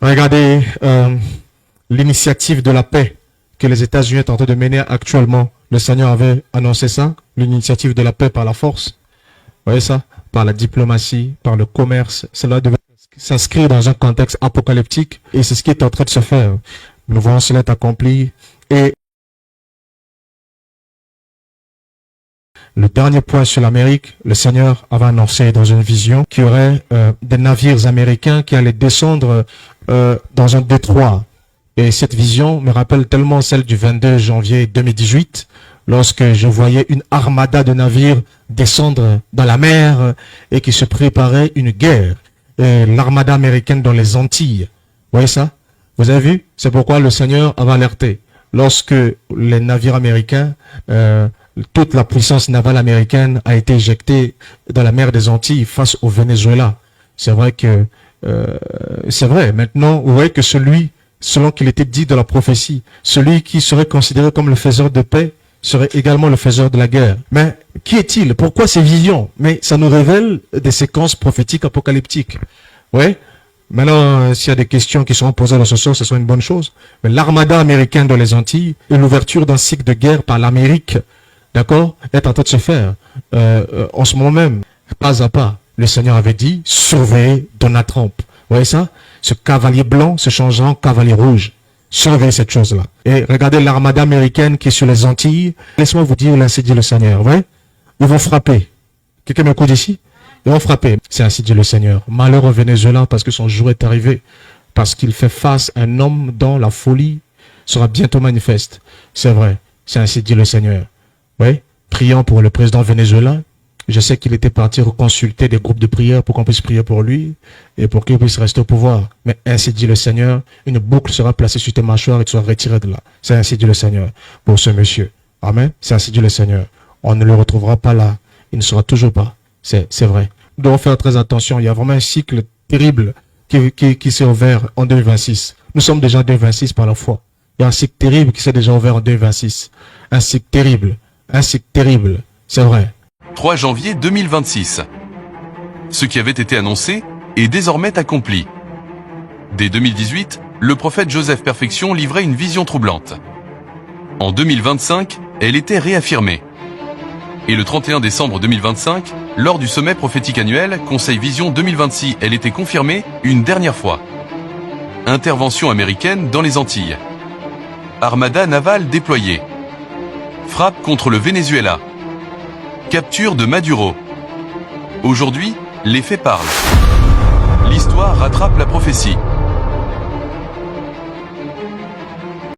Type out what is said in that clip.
Regardez l'initiative de la paix que les États-Unis sont en train de mener actuellement. Le Seigneur avait annoncé ça, l'initiative de la paix par la force. Vous voyez ça? Par la diplomatie, par le commerce. Cela devait s'inscrire dans un contexte apocalyptique et c'est ce qui est en train de se faire. Nous voyons cela être accompli. Et le dernier point sur l'Amérique, le Seigneur avait annoncé dans une vision qu'il y aurait des navires américains qui allaient descendre dans un détroit. Et cette vision me rappelle tellement celle du 22 janvier 2018, lorsque je voyais une armada de navires descendre dans la mer et qui se préparait une guerre. L'armada américaine dans les Antilles. Vous voyez ça? Vous avez vu? C'est pourquoi le Seigneur avait alerté. Lorsque les navires américains, toute la puissance navale américaine a été éjectée dans la mer des Antilles face au Venezuela. C'est vrai que, c'est vrai. Maintenant, vous voyez que celui, selon qu'il était dit dans la prophétie, celui qui serait considéré comme le faiseur de paix serait également le faiseur de la guerre. Mais qui est-il? Pourquoi ces visions? Mais ça nous révèle des séquences prophétiques apocalyptiques. Oui. Maintenant, s'il y a des questions qui seront posées dans ce sens, ce sera une bonne chose. Mais l'armada américaine dans les Antilles et l'ouverture d'un cycle de guerre par l'Amérique, d'accord, est en train de se faire. En ce moment même, pas à pas, le Seigneur avait dit, surveillez Donald Trump. Vous voyez ça? Ce cavalier blanc se changeant en cavalier rouge. Surveillez cette chose-là. Et regardez l'armada américaine qui est sur les Antilles. Laisse-moi vous dire, ainsi dit le Seigneur. Ouais? Ils vont frapper. Quelqu'un m'écoute ici? Ils vont frapper. C'est ainsi dit le Seigneur. Malheur au Venezuela parce que son jour est arrivé. Parce qu'il fait face à un homme dont la folie sera bientôt manifeste. C'est vrai. C'est ainsi dit le Seigneur. Oui? Prions pour le président vénézuélien. Je sais qu'il était parti consulter des groupes de prière pour qu'on puisse prier pour lui et pour qu'il puisse rester au pouvoir. Mais ainsi dit le Seigneur, une boucle sera placée sur tes mâchoires et tu seras retiré de là. C'est ainsi dit le Seigneur pour ce monsieur. Amen. C'est ainsi dit le Seigneur. On ne le retrouvera pas là. Il ne sera toujours pas. C'est vrai. Nous devons faire très attention. Il y a vraiment un cycle terrible qui s'est ouvert en 2026. Nous sommes déjà en 2026 par la foi. Il y a un cycle terrible qui s'est déjà ouvert en 2026. Un cycle terrible. Un cycle terrible. C'est vrai. 3 janvier 2026. Ce qui avait été annoncé est désormais accompli. Dès 2018, le prophète Joseph Perfection livrait une vision troublante. En 2025, elle était réaffirmée. Et le 31 décembre 2025, lors du sommet prophétique annuel Conseil Vision 2026, elle était confirmée une dernière fois. Intervention américaine dans les Antilles. Armada navale déployée. Frappe contre le Venezuela. Capture de Maduro. Aujourd'hui, les faits parlent. L'histoire rattrape la prophétie.